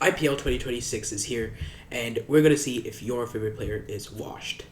IPL 2026 is here, and we're going to see if your favorite player is washed.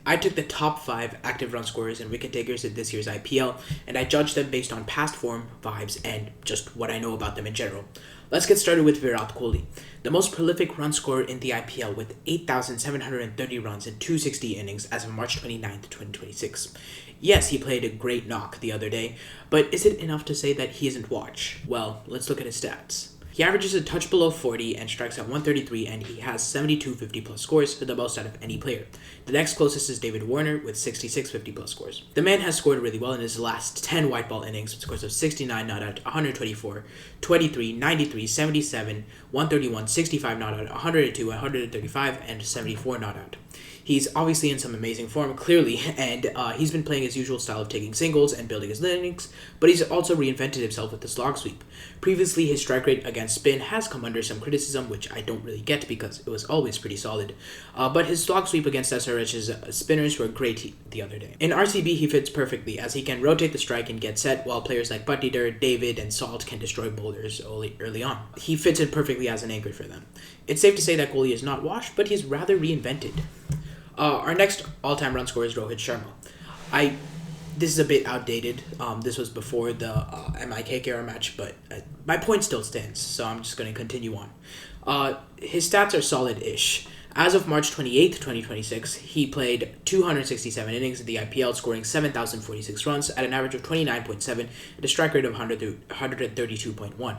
I took the top 5 active run scorers and wicket takers in this year's IPL, and I judged them based on past form, vibes, and just what I know about them in general. Let's get started with Virat Kohli, the most prolific run scorer in the IPL with 8,730 runs in 260 innings as of March 29th, 2026. Yes, he played a great knock the other day, but is it enough to say that he isn't washed? Well, let's look at his stats. He averages a touch below 40 and strikes at 133, and he has 72 50-plus scores, the most out of any player. The next closest is David Warner with 66 50-plus scores. The man has scored really well in his last 10 white ball innings with scores of 69 not out, 124, 23, 93, 77, 131, 65 not out, 102, 135, and 74 not out. He's obviously in some amazing form, clearly, and he's been playing his usual style of taking singles and building his innings, but he's also reinvented himself with the slog sweep. Previously, his strike rate against spin has come under some criticism, which I don't really get because it was always pretty solid, but his slog sweep against SRH's spinners were great the other day. In RCB, he fits perfectly, as he can rotate the strike and get set, while players like Buttigieg, David, and Salt can destroy bowlers early on. He fits in perfectly as an anchor for them. It's safe to say that Kohli is not washed, but he's rather reinvented. Our next all-time run scorer is Rohit Sharma. This is a bit outdated. This was before the MI-KKR match, but my point still stands, so I'm just going to continue on. His stats are solid-ish. As of March 28th, 2026, he played 267 innings in the IPL, scoring 7,046 runs at an average of 29.7 and a strike rate of 132.1.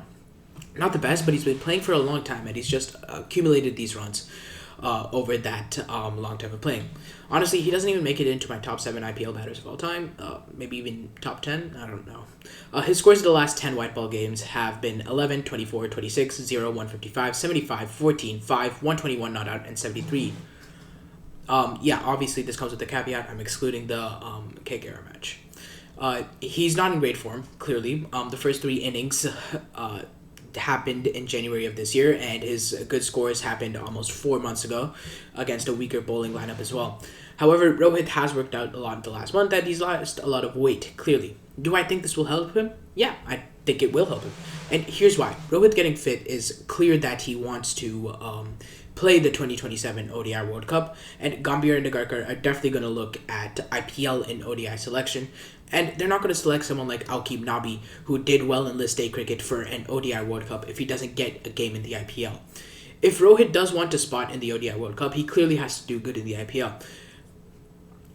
Not the best, but he's been playing for a long time, and he's just accumulated these runs over that long time of playing. Honestly, he doesn't even make it into my top 7 IPL batters of all time, maybe even top 10, I don't know. His scores in the last 10 white ball games have been 11, 24, 26, 0, 155, 75, 14, 5, 121 not out, and 73. Obviously this comes with the caveat, I'm excluding the KKR match. He's not in great form, clearly. The first 3 innings happened in January of this year, and his good scores happened almost 4 months ago against a weaker bowling lineup as well. However, Rohit has worked out a lot in the last month, and he's lost a lot of weight, clearly. Do I think this will help him? Yeah, I think it will help him. And here's why. Rohit getting fit is clear that he wants to play the 2027 ODI World Cup, and Gambhir and Nagarkar are definitely going to look at IPL in ODI selection, and they're not going to select someone like Alkeem Nabi, who did well in List A cricket for an ODI World Cup, if he doesn't get a game in the IPL. If Rohit does want a spot in the ODI World Cup, he clearly has to do good in the IPL.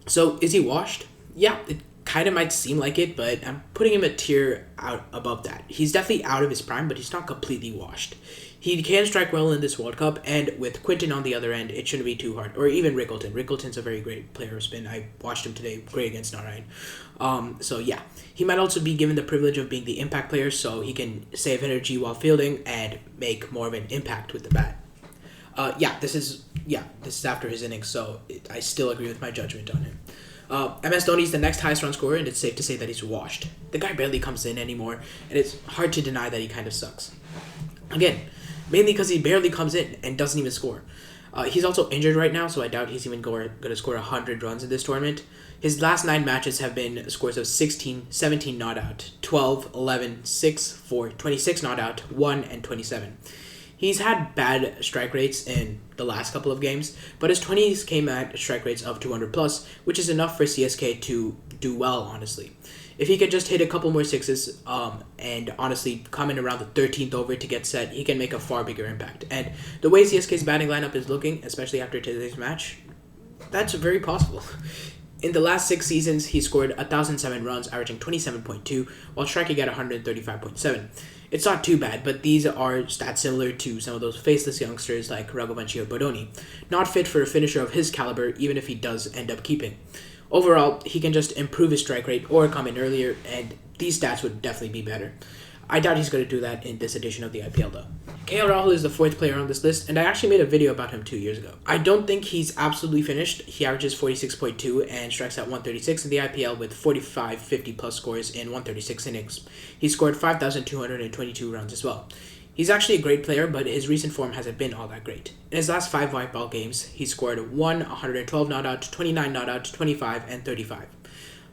So, is he washed? Yeah, it kind of might seem like it, but I'm putting him a tier out above that. He's definitely out of his prime, but he's not completely washed. He can strike well in this World Cup, and with Quinton on the other end, it shouldn't be too hard. Or even Rickleton. Rickleton's a very great player of spin. I watched him today, great against Narayan. He might also be given the privilege of being the impact player, so he can save energy while fielding and make more of an impact with the bat. This is after his innings, so I still agree with my judgment on him. MS Dhoni's the next highest run scorer, and it's safe to say that he's washed. The guy barely comes in anymore, and it's hard to deny that he kind of sucks. Again, mainly because he barely comes in and doesn't even score. He's also injured right now, so I doubt he's even going to score 100 runs in this tournament. His last 9 matches have been scores of 16, 17 not out, 12, 11, 6, 4, 26 not out, 1, and 27. He's had bad strike rates in the last couple of games, but his 20s came at strike rates of 200 plus, which is enough for CSK to do well, honestly. If he could just hit a couple more sixes and honestly come in around the 13th over to get set, he can make a far bigger impact. And the way CSK's batting lineup is looking, especially after today's match, that's very possible. In the last 6 seasons, he scored 1,007 runs, averaging 27.2, while striking at 135.7. It's not too bad, but these are stats similar to some of those faceless youngsters like Raghuvanshi or Bodoni. Not fit for a finisher of his caliber, even if he does end up keeping. Overall, he can just improve his strike rate or come in earlier, and these stats would definitely be better. I doubt he's going to do that in this edition of the IPL though. KL Rahul is the 4th player on this list, and I actually made a video about him 2 years ago. I don't think he's absolutely finished. He averages 46.2 and strikes at 136 in the IPL with 45 50-plus scores in 136 innings. He scored 5,222 runs as well. He's actually a great player, but his recent form hasn't been all that great. In his last 5 white ball games, he scored 1, 112 not out, 29 not out, 25, and 35.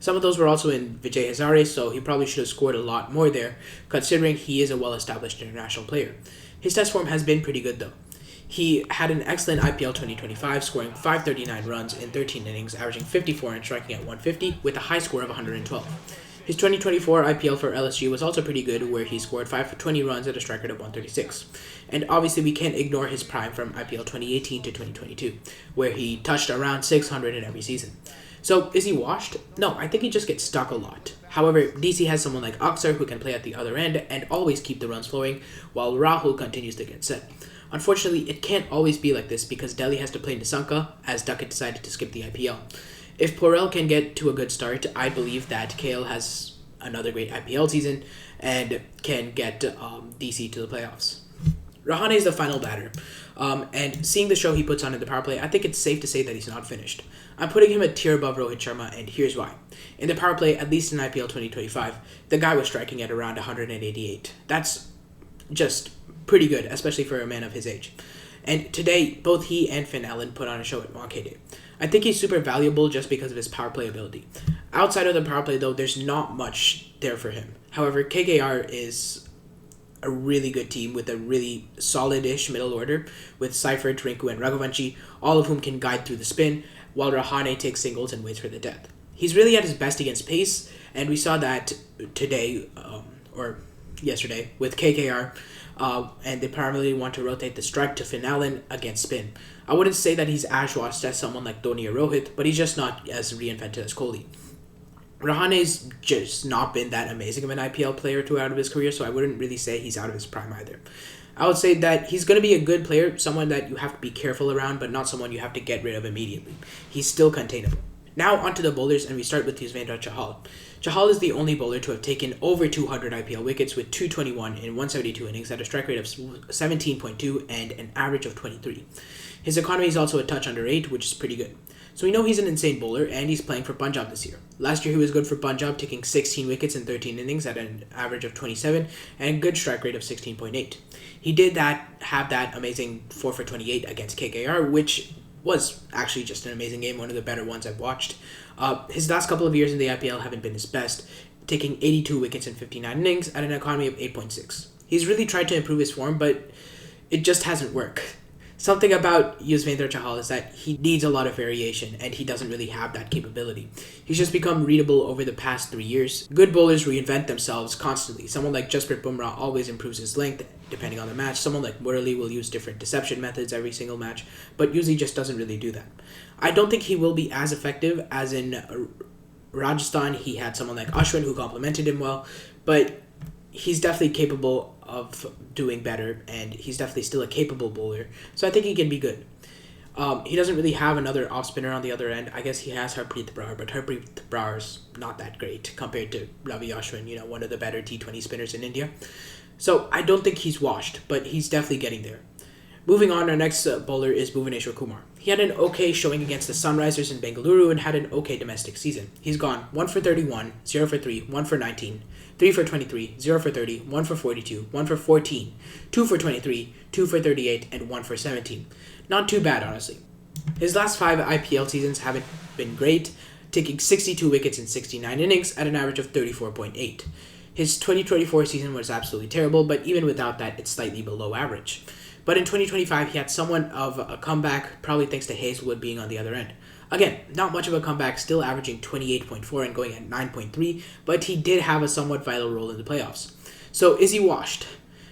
Some of those were also in Vijay Hazare, so he probably should have scored a lot more there, considering he is a well-established international player. His test form has been pretty good though. He had an excellent IPL 2025, scoring 539 runs in 13 innings, averaging 54 and striking at 150, with a high score of 112. His 2024 IPL for LSG was also pretty good, where he scored 5 for 20 runs at a strike rate of 136. And obviously, we can't ignore his prime from IPL 2018 to 2022, where he touched around 600 in every season. So, is he washed? No, I think he just gets stuck a lot. However, DC has someone like Aksar who can play at the other end and always keep the runs flowing, while Rahul continues to get set. Unfortunately, it can't always be like this because Delhi has to play Nisanka, as Duckett decided to skip the IPL. If Porel can get to a good start, I believe that KL has another great IPL season and can get DC to the playoffs. Rahane is the final batter, and seeing the show he puts on in the power play, I think it's safe to say that he's not finished. I'm putting him a tier above Rohit Sharma, and here's why. In the power play, at least in IPL 2025, the guy was striking at around 188. That's just pretty good, especially for a man of his age. And today, both he and Finn Allen put on a show at Wankhede. I think he's super valuable just because of his power play ability. Outside of the power play, though, there's not much there for him. However, KKR is a really good team with a really solid-ish middle order with Seifert, Rinku, and Raghuvanshi, all of whom can guide through the spin, while Rahane takes singles and waits for the death. He's really at his best against pace, and we saw that today, or yesterday, with KKR, and they primarily want to rotate the strike to Finn Allen against spin. I wouldn't say that he's as washed as someone like Dhoni or Rohit, but he's just not as reinvented as Kohli. Rahane's just not been that amazing of an IPL player throughout his career, so I wouldn't really say he's out of his prime either. I would say that he's going to be a good player, someone that you have to be careful around, but not someone you have to get rid of immediately. He's still containable. Now onto the bowlers, and we start with Yuzvendra Chahal. Chahal is the only bowler to have taken over 200 IPL wickets with 221 in 172 innings at a strike rate of 17.2 and an average of 23. His economy is also a touch under 8, which is pretty good. So we know he's an insane bowler, and he's playing for Punjab this year. Last year he was good for Punjab, taking 16 wickets in 13 innings at an average of 27 and a good strike rate of 16.8. He did have that amazing 4 for 28 against KKR, which was actually just an amazing game, one of the better ones I've watched. His last couple of years in the IPL haven't been his best, taking 82 wickets in 59 innings at an economy of 8.6. He's really tried to improve his form, but it just hasn't worked. Something about Yuzvendra Chahal is that he needs a lot of variation, and he doesn't really have that capability. He's just become readable over the past 3 years. Good bowlers reinvent themselves constantly. Someone like Jasprit Bumrah always improves his length, depending on the match. Someone like Murali will use different deception methods every single match, but usually just doesn't really do that. I don't think he will be as effective as in Rajasthan. He had someone like Ashwin who complemented him well, but he's definitely capable of doing better, and he's definitely still a capable bowler, so I think he can be good. He doesn't really have another off-spinner on the other end. I guess he has Harpreet Brar, but Harpreet Brar's not that great compared to Ravi Ashwin, one of the better T20 spinners in India. So I don't think he's washed, but he's definitely getting there. Moving on, our next bowler is Bhuvaneshwar Kumar. He had an okay showing against the Sunrisers in Bengaluru and had an okay domestic season. He's gone 1 for 31, 0 for 3, 1 for 19, 3 for 23, 0 for 30, 1 for 42, 1 for 14, 2 for 23, 2 for 38, and 1 for 17. Not too bad, honestly. His last 5 IPL seasons haven't been great, taking 62 wickets in 69 innings at an average of 34.8. His 2024 season was absolutely terrible, but even without that, it's slightly below average. But in 2025, he had somewhat of a comeback, probably thanks to Hazelwood being on the other end. Again, not much of a comeback, still averaging 28.4 and going at 9.3, but he did have a somewhat vital role in the playoffs. So is he washed?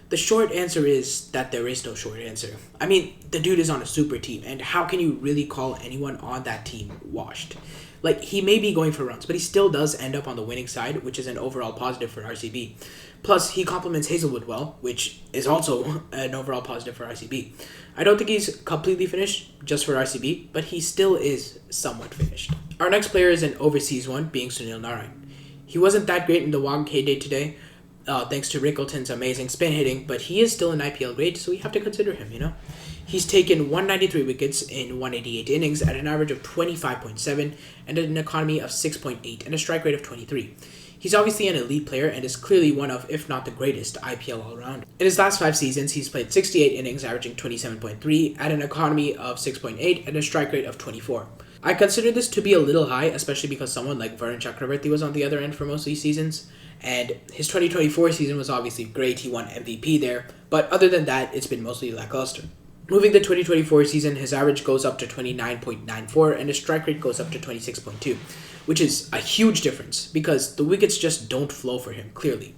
The short answer is that there is no short answer. I mean, the dude is on a super team, and how can you really call anyone on that team washed? Like, he may be going for runs, but he still does end up on the winning side, which is an overall positive for RCB. Plus, he complements Hazelwood well, which is also an overall positive for RCB. I don't think he's completely finished just for RCB, but he still is somewhat finished. Our next player is an overseas one, being Sunil Narayan. He wasn't that great in the Wankhede today, thanks to Rickleton's amazing spin hitting, but he is still an IPL grade, so we have to consider him, He's taken 193 wickets in 188 innings at an average of 25.7 and an economy of 6.8 and a strike rate of 23. He's obviously an elite player and is clearly one of, if not the greatest, IPL all-around. In his last 5 seasons, he's played 68 innings, averaging 27.3 at an economy of 6.8 and a strike rate of 24. I consider this to be a little high, especially because someone like Varun Chakravarti was on the other end for most of these seasons, And his 2024 season was obviously great. He won MVP there. But other than that, it's been mostly lackluster. Moving the 2024 season, his average goes up to 29.94 and his strike rate goes up to 26.2, which is a huge difference because the wickets just don't flow for him, clearly.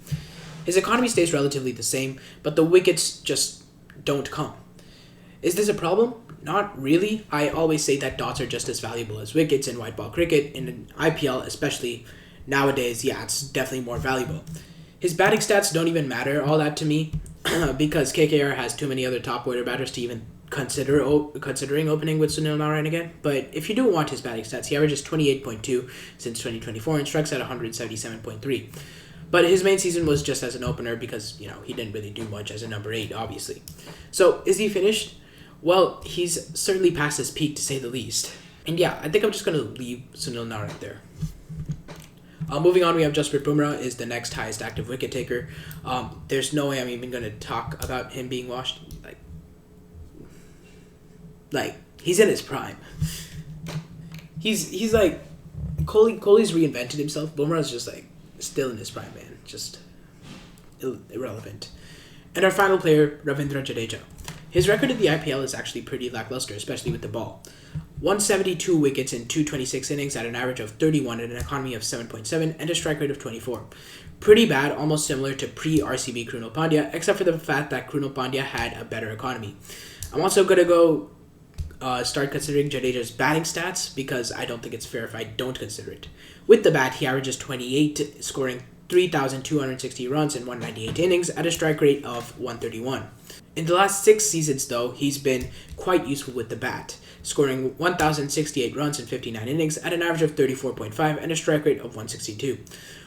His economy stays relatively the same, but the wickets just don't come. Is this a problem? Not really. I always say that dots are just as valuable as wickets in white ball cricket. In IPL, especially nowadays, yeah, it's definitely more valuable. His batting stats don't even matter all that to me because KKR has too many other top order batters to even considering opening with Sunil Narine again. But if you do want his batting stats, he averages 28.2 since 2024 and strikes at 177.3. But his main season was just as an opener because, he didn't really do much as a number 8, obviously. So, is he finished? Well, he's certainly past his peak, to say the least. And yeah, I think I'm just going to leave Sunil Narine there. Moving on, we have Jasprit Bumrah is the next highest active wicket taker. There's no way I'm even going to talk about him being washed. Like he's in his prime. He's like Kohli's reinvented himself. Bumrah's just like still in his prime, man. Just irrelevant. And our final player, Ravindra Jadeja. His record in the IPL is actually pretty lackluster, especially with the ball. 172 wickets in 226 innings at an average of 31 and an economy of 7.7 and a strike rate of 24. Pretty bad, almost similar to pre-RCB Krunal Pandya, except for the fact that Krunal Pandya had a better economy. I'm also going to go start considering Jadeja's batting stats because I don't think it's fair if I don't consider it. With the bat, he averages 28, scoring 3,260 runs in 198 innings at a strike rate of 131. In the last 6 seasons, though, he's been quite useful with the bat, scoring 1,068 runs in 59 innings at an average of 34.5 and a strike rate of 162.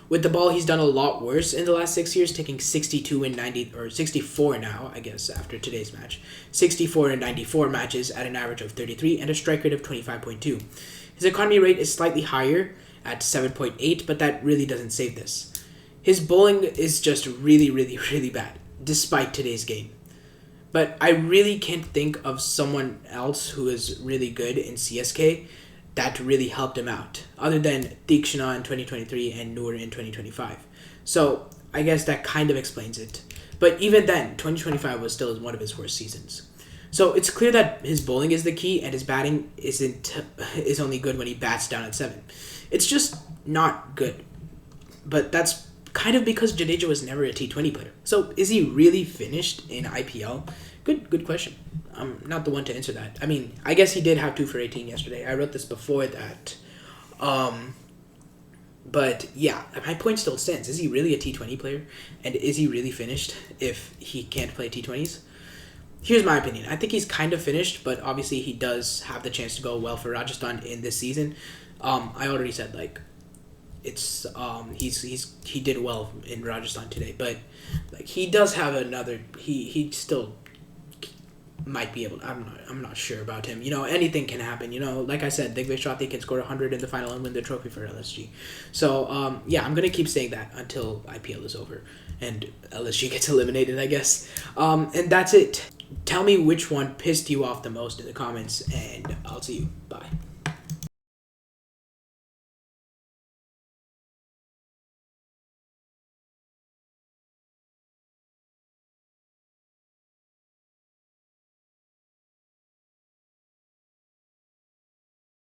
With the ball, he's done a lot worse in the last 6 years, taking 62 and 90, or 64 now, I guess, after today's match. 64 and 94 matches at an average of 33 and a strike rate of 25.2. His economy rate is slightly higher at 7.8, but that really doesn't save this. His bowling is just really, really, really bad, despite today's game. But I really can't think of someone else who is really good in CSK that really helped him out, other than Deekshana in 2023 and Noor in 2025. So I guess that kind of explains it. But even then, 2025 was still one of his worst seasons. So it's clear that his bowling is the key and his batting is only good when he bats down at 7. It's just not good. But that's kind of because Jadeja was never a T20 player. So is he really finished in IPL? Good question. I'm not the one to answer that. I mean, I guess he did have 2 for 18 yesterday. I wrote this before that. But yeah, my point still stands. Is he really a T20 player? And is he really finished if he can't play T20s? Here's my opinion. I think he's kind of finished, but obviously he does have the chance to go well for Rajasthan in this season. I already said it's he did well in Rajasthan today, but he does have another. He still might be able to, I'm not sure about him. Anything can happen. Like I said, Digvish Shetty can score 100 in the final and win the trophy for LSG. So, yeah, I'm going to keep saying that until IPL is over and LSG gets eliminated, I guess. And that's it. Tell me which one pissed you off the most in the comments, and I'll see you. Bye.